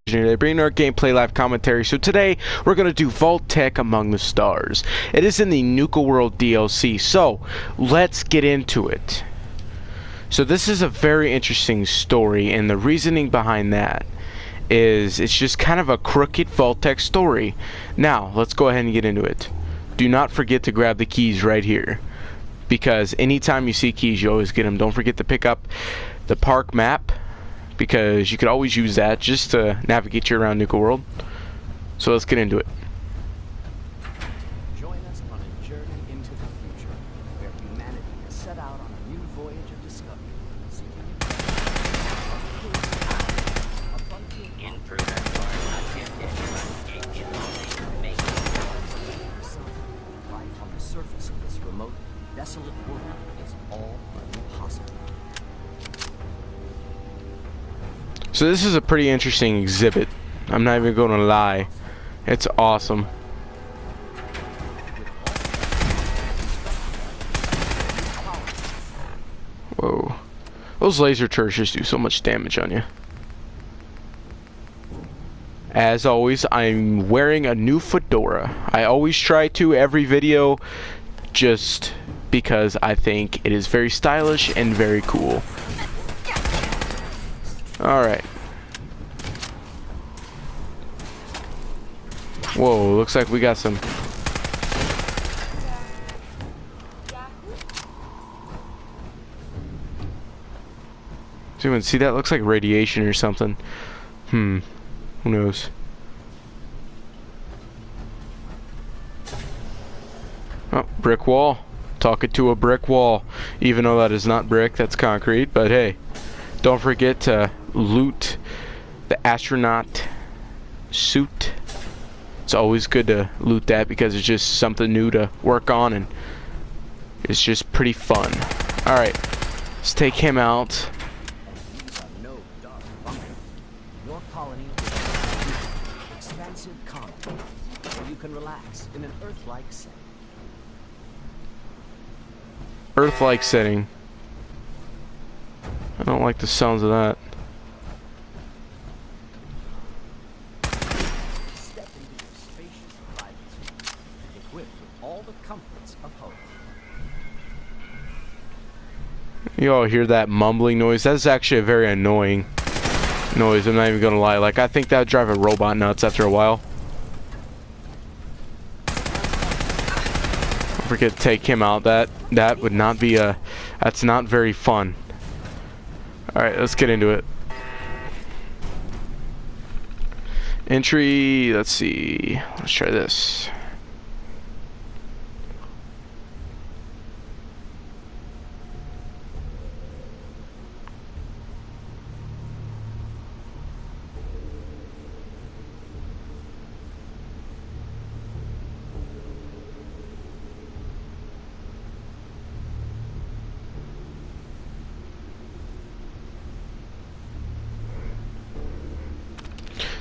They bring our gameplay live commentary. So today we're going to do Vault-Tec Among the Stars. It is in the Nuka World DLC, so let's get into it. So this is a very interesting story, and the reasoning behind that is it's just kind of a crooked Vault-Tec story. Now let's go ahead and get into it. Do not forget to grab the keys right here, because anytime you see keys you always get them. Don't forget to pick up the park map, because you could always use that just to navigate you around Nuka World. So let's get into it. Join us on a journey into the future, where humanity has set out on a new voyage of discovery, seeking a frontier life on the surface of this remote, desolate world is all but impossible. So this is a pretty interesting exhibit. I'm not even going to lie. It's awesome. Whoa. Those laser turrets just do so much damage on you. As always, I'm wearing a new fedora. I always try to every video just because I think it is very stylish and very cool. Alright. Whoa, looks like we got some. See that? Looks like radiation or something. Who knows? Oh, brick wall. Talking to a brick wall. Even though that is not brick, that's concrete, but hey. Don't forget to loot the astronaut suit. It's always good to loot that because it's just something new to work on and it's just pretty fun. Alright, let's take him out. No dark bunker. Your colony is an expansive colony where you can relax in an Earth-like setting. Earth-like setting. I don't like the sounds of that. Step into your spacious private suite, equipped with all the comforts of home. You all hear that mumbling noise? That's actually a very annoying noise, I'm not even gonna lie. Like, I think that would drive a robot nuts after a while. Don't forget to take him out. That would not be a... That's not very fun. Alright, let's get into it. Entry, let's see. Let's try this.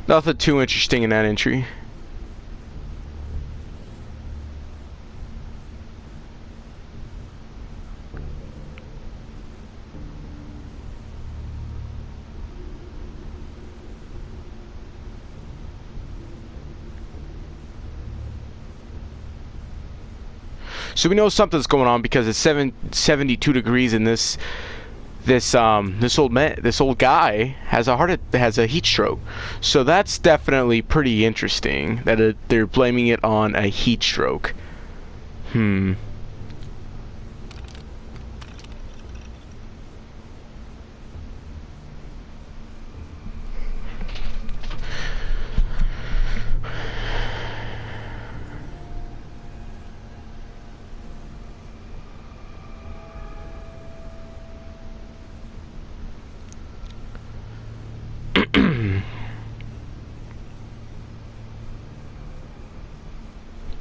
Nothing too interesting in that entry. So we know something's going on because it's 72 degrees in this old guy has a heat stroke. So that's definitely pretty interesting that they're blaming it on a heat stroke.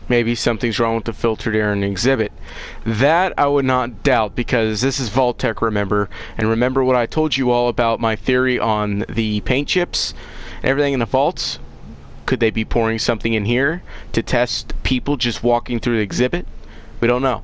Maybe something's wrong with the filter during an exhibit. That I would not doubt, because this is Vault-Tec, remember. And remember what I told you all about my theory on the paint chips and everything in the vaults? Could they be pouring something in here to test people just walking through the exhibit? We don't know.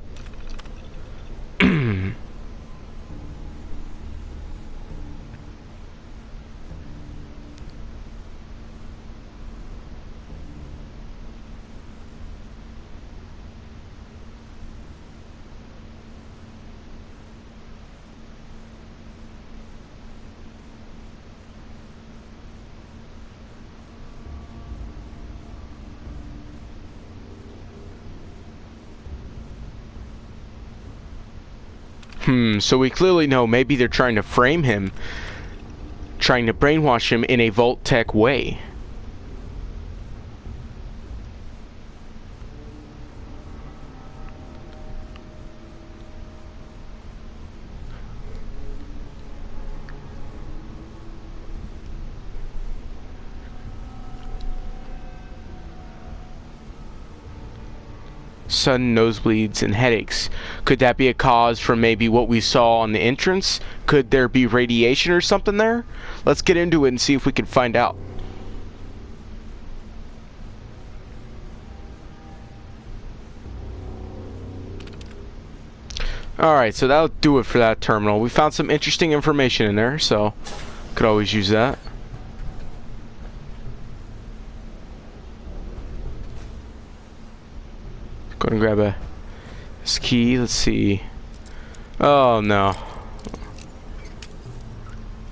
So we clearly know maybe they're trying to frame him, trying to brainwash him in a Vault-Tec way. Sudden nosebleeds and headaches. Could that be a cause from maybe what we saw on the entrance? Could there be radiation or something there? Let's get into it and see if we can find out. Alright, so that'll do it for that terminal. We found some interesting information in there, so could always use that. Go and grab this key. Let's see. Oh no.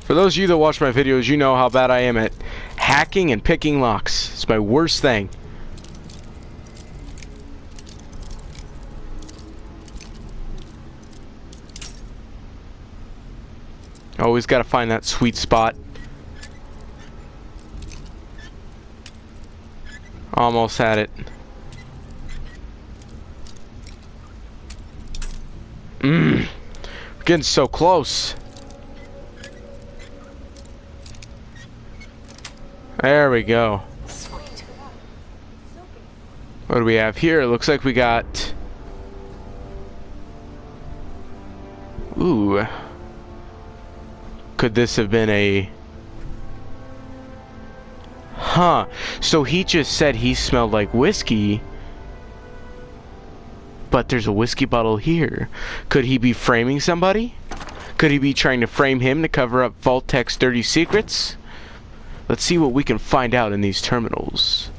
For those of you that watch my videos, you know how bad I am at hacking and picking locks. It's my worst thing. Always gotta find that sweet spot. Almost had it. We're getting so close. There we go. What do we have here? It looks like we got... Ooh. Could this have been a... Huh. So he just said he smelled like whiskey. But there's a whiskey bottle here. Could he be framing somebody? Could he be trying to frame him to cover up Vault-Tec's dirty secrets? Let's see what we can find out in these terminals.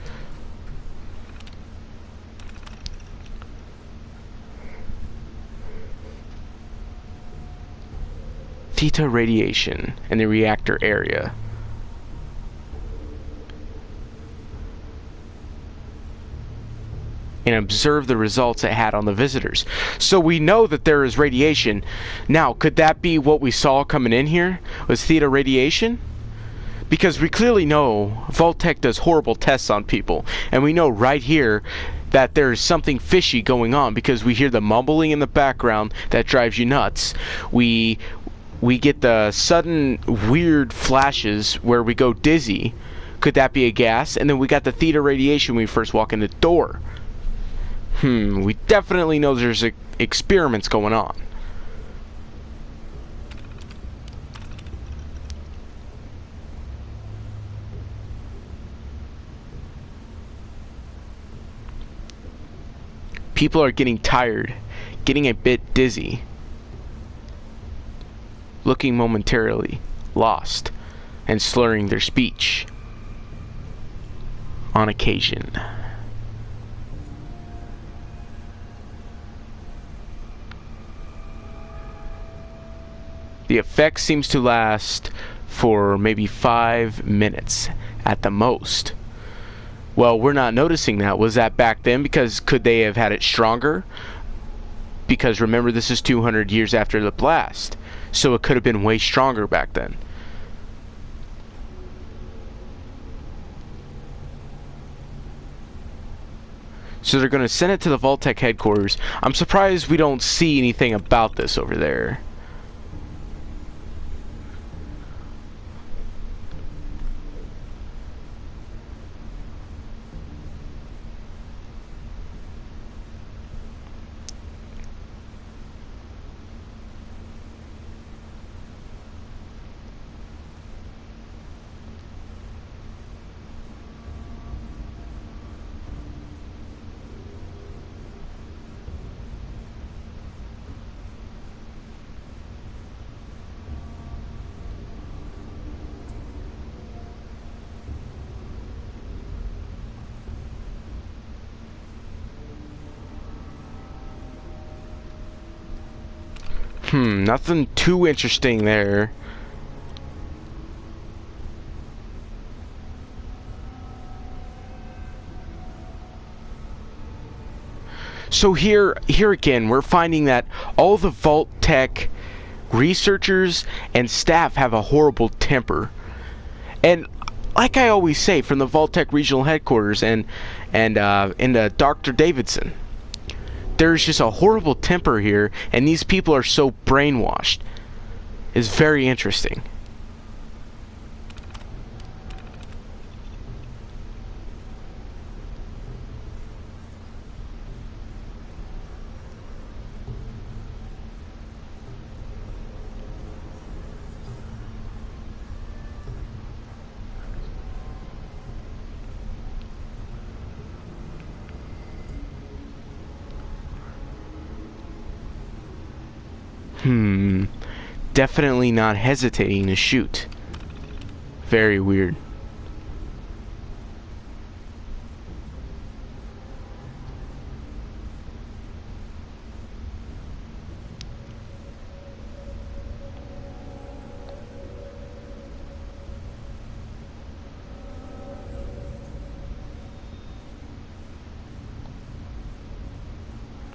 Theta radiation in the reactor area. And observe the results it had on the visitors. So we know that there is radiation. Now, could that be what we saw coming in here? Was theta radiation? Because we clearly know Vault-Tec does horrible tests on people. And we know right here that there's something fishy going on because we hear the mumbling in the background that drives you nuts. We get the sudden weird flashes where we go dizzy. Could that be a gas? And then we got the theta radiation when we first walk in the door. We definitely know there's experiments going on. People are getting tired, getting a bit dizzy, looking momentarily lost, and slurring their speech on occasion. The effect seems to last for maybe 5 minutes at the most. Well, we're not noticing that. Was that back then? Because could they have had it stronger? Because remember, this is 200 years after the blast. So it could have been way stronger back then. So they're going to send it to the Vault-Tec headquarters. I'm surprised we don't see anything about this over there. Nothing too interesting there. So here again, we're finding that all the Vault-Tec researchers and staff have a horrible temper. And like I always say, from the Vault-Tec regional headquarters and Dr. Davidson, there's just a horrible temper here, and these people are so brainwashed. It's very interesting. Definitely not hesitating to shoot. Very weird.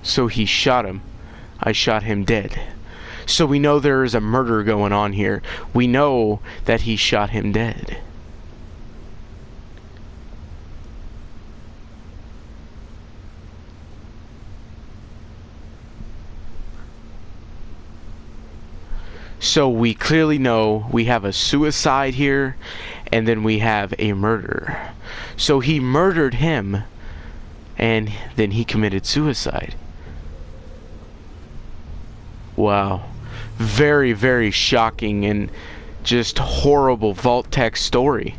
So he shot him. I shot him dead. So we know there is a murder going on here. We know that he shot him dead. So we clearly know we have a suicide here, and then we have a murder. So he murdered him, and then he committed suicide. Wow. Very, very shocking and just horrible Vault-Tec story.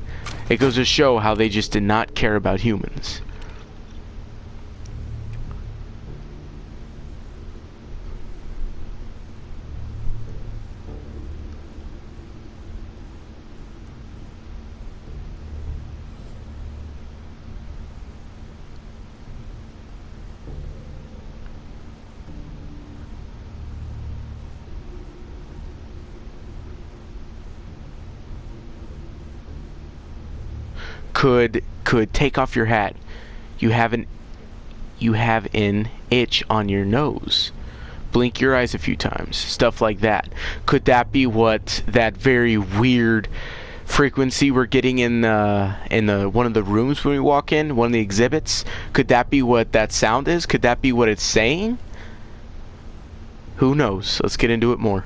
It goes to show how they just did not care about humans. Could take off your hat. You have an itch on your nose. Blink your eyes a few times. Stuff like that. Could that be what that very weird frequency we're getting in the one of the rooms when we walk in, one of the exhibits? Could that be what that sound is? Could that be what it's saying? Who knows? Let's get into it more.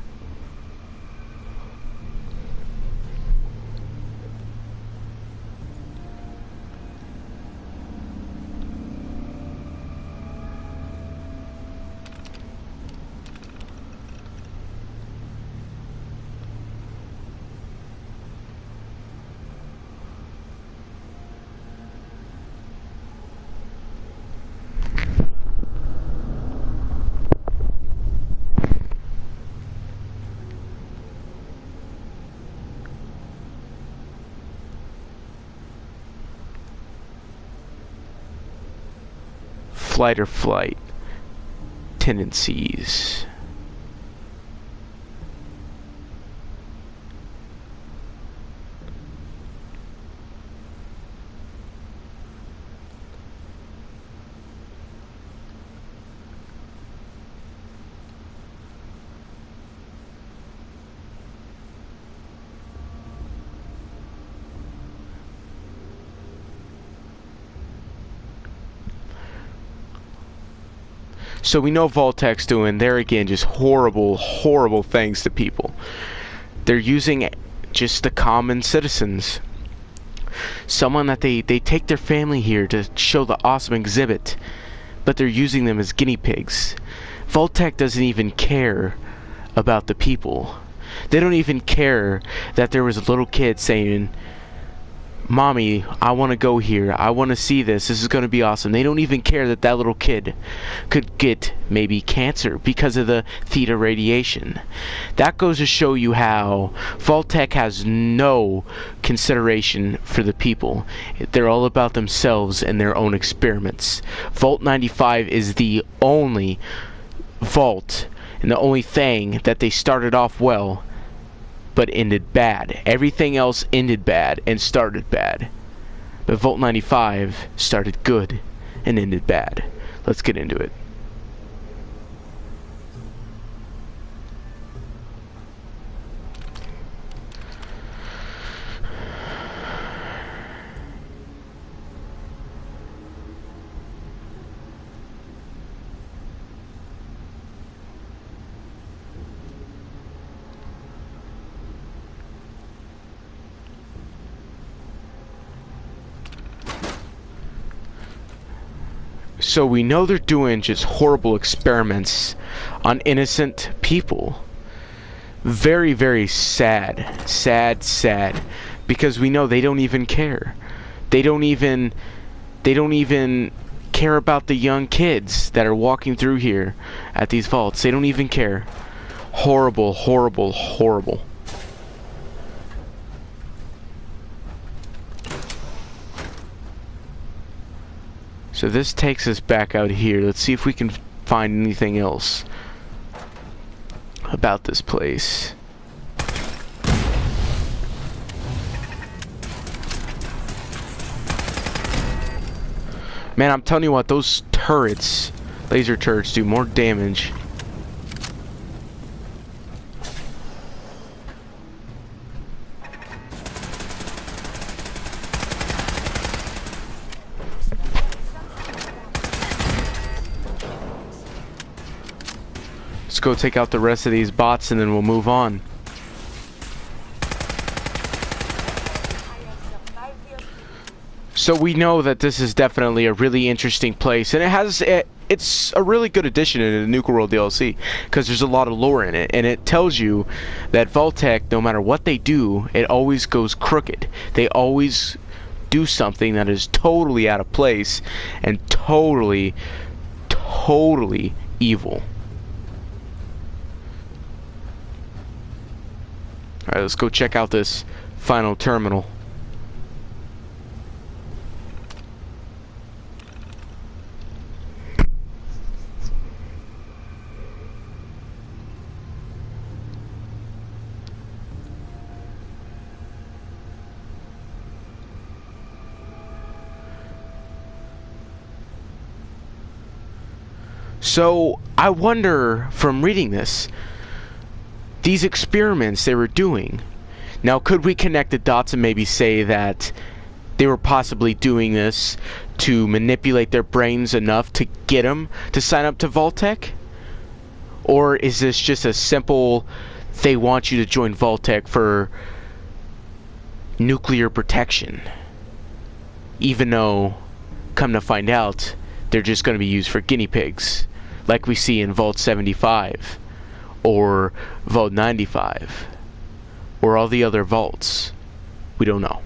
Flight or flight tendencies. So we know Vault-Tec's doing, there again, just horrible, horrible things to people. They're using just the common citizens. Someone that they take their family here to show the awesome exhibit, but they're using them as guinea pigs. Vault-Tec doesn't even care about the people. They don't even care that there was a little kid saying, "Mommy, I want to go here. I want to see this. This is going to be awesome." They don't even care that that little kid could get maybe cancer because of the theta radiation. That goes to show you how Vault-Tec has no consideration for the people. They're all about themselves and their own experiments. Vault 95 is the only vault And the only thing that they started off well, but ended bad. Everything else ended bad and started bad. But Vault 95 started good and ended bad. Let's get into it. So we know they're doing just horrible experiments on innocent people. Very, very sad. Sad, sad. Because we know they don't even care. They don't even care about the young kids that are walking through here at these vaults. They don't even care. Horrible, horrible, horrible. So this takes us back out here. Let's see if we can find anything else about this place. Man, I'm telling you what, those turrets, laser turrets, do more damage. Let's go take out the rest of these bots and then we'll move on. So we know that this is definitely a really interesting place, and it's a really good addition in the Nuka World DLC because there's a lot of lore in it, and it tells you that Vault-Tec, no matter what they do, it always goes crooked. They always do something that is totally out of place and totally evil. Alright, let's go check out this final terminal. So, I wonder, from reading this, these experiments they were doing, now could we connect the dots and maybe say that they were possibly doing this to manipulate their brains enough to get them to sign up to Vault-Tec? Or is this just a simple, they want you to join Vault-Tec for nuclear protection? Even though, come to find out, they're just going to be used for guinea pigs, like we see in Vault 75, or Vault 95, or all the other vaults. We don't know.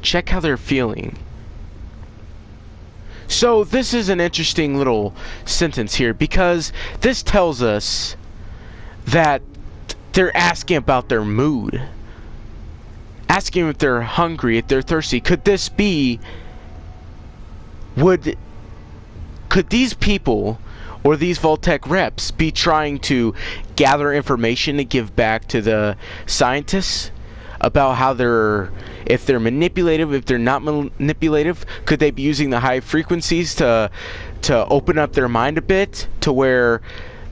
Check how they're feeling. So this is an interesting little sentence here, because this tells us that they're asking about their mood, asking if they're hungry, if they're thirsty. Could this be, could these people or these Vault-Tec reps be trying to gather information to give back to the scientists about how if they're manipulative, if they're not manipulative? Could they be using the high frequencies to open up their mind a bit to where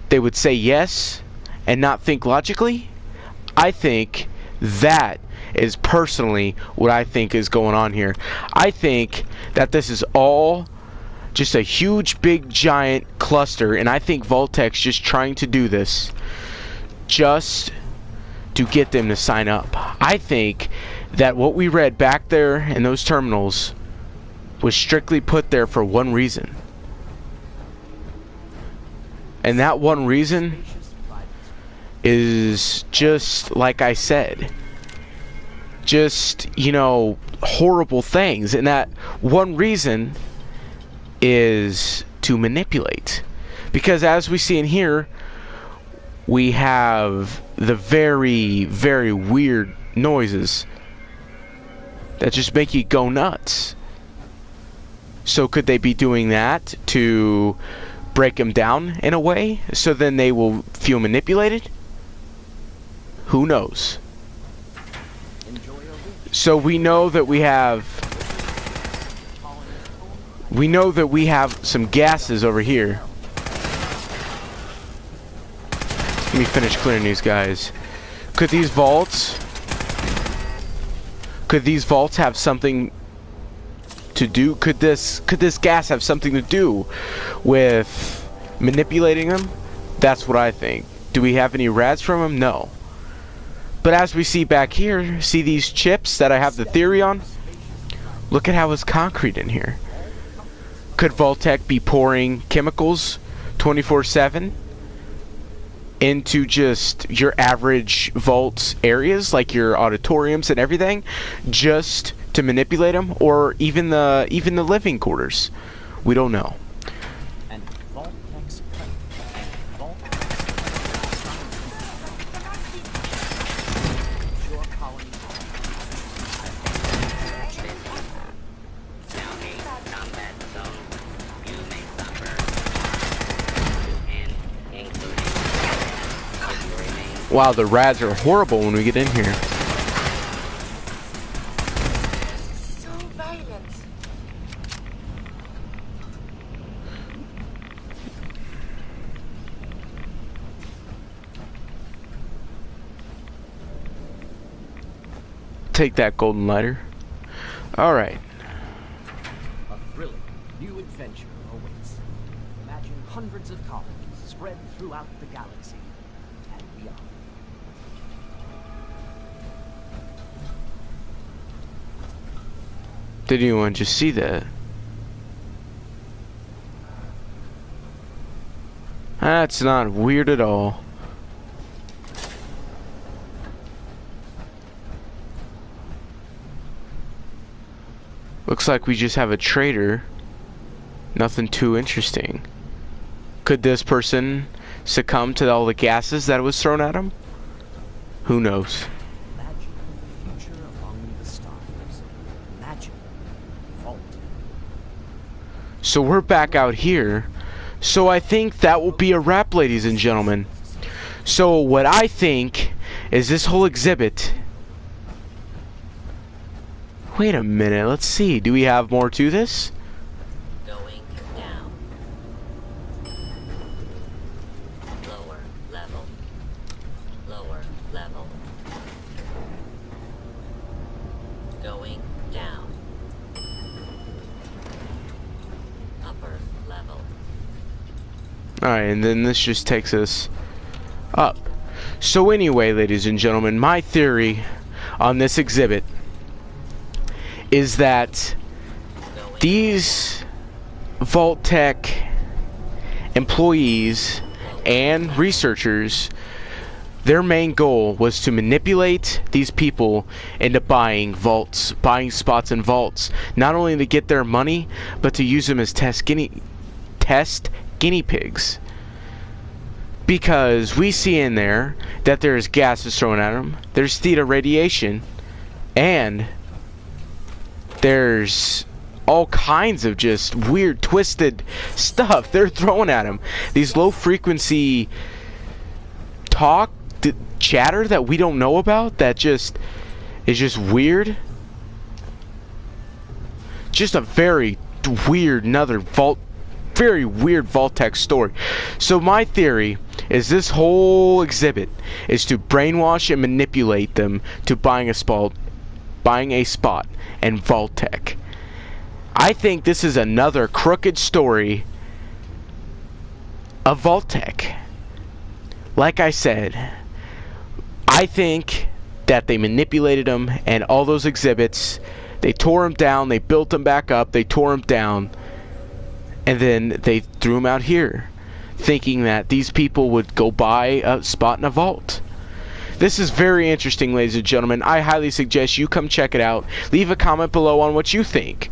they would say yes and not think logically? I think that is personally what I think is going on here. I think that this is all just a huge, big, giant cluster, and I think Vault-Tec's just trying to do this just to get them to sign up. I think that what we read back there in those terminals was strictly put there for one reason. And that one reason is just like I said. just, you know, horrible things. And that one reason is to manipulate. Because as we see in here, we have the very, very weird noises that just make you go nuts. So could they be doing that to break them down in a way so then they will feel manipulated? Who knows? So we know that we have some gases over here. Let me finish clearing these guys. Could these vaults have something to do? Could this gas have something to do with manipulating them? That's what I think. Do we have any rads from them? No. But as we see back here, see these chips that I have the theory on? Look at how it's concrete in here. Could Vault-Tec be pouring chemicals 24/7 into just your average vault areas, like your auditoriums and everything, just to manipulate them, or even the living quarters? We don't know. And Vault-Tec's your colony. Wow, the rads are horrible when we get in here. So violent. Take that golden lighter. Alright. A thrilling new adventure awaits. Imagine hundreds of colonies spread throughout the galaxy and beyond. Did anyone just see that? That's not weird at all. Looks like we just have a trader. Nothing too interesting. Could this person succumb to all the gases that was thrown at him? Who knows? Imagine the future among the stars. Imagine Vault. So we're back out here. So I think that will be a wrap, ladies and gentlemen. So what I think is this whole exhibit... Wait a minute, let's see. Do we have more to this? Going down. Lower level. Lower level. Going down. Upper level. Alright, and then this just takes us up. So anyway, ladies and gentlemen, my theory on this exhibit is that these Vault-Tec employees and researchers, their main goal was to manipulate these people into buying vaults, buying spots in vaults, not only to get their money, but to use them as test guinea pigs. Because we see in there that there's gases thrown at them, there's theta radiation, and there's all kinds of just weird, twisted stuff they're throwing at him. These low frequency chatter that we don't know about, that just is just weird. Just a very weird, very weird Vault-Tec story. So my theory is this whole exhibit is to brainwash and manipulate them to buying a spot and Vault-Tec. I think this is another crooked story of Vault-Tec. Like I said, I think that they manipulated them, and all those exhibits, they tore them down, they built them back up, they tore them down, and then they threw them out here, thinking that these people would go buy a spot in a vault. This is very interesting, ladies and gentlemen. I highly suggest you come check it out. Leave a comment below on what you think.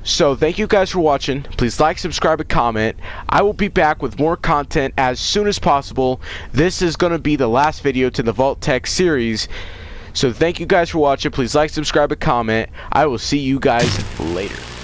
So thank you guys for watching. Please like, subscribe, and comment. I will be back with more content as soon as possible. This is going to be the last video to the Vault-Tec series. So thank you guys for watching. Please like, subscribe, and comment. I will see you guys later.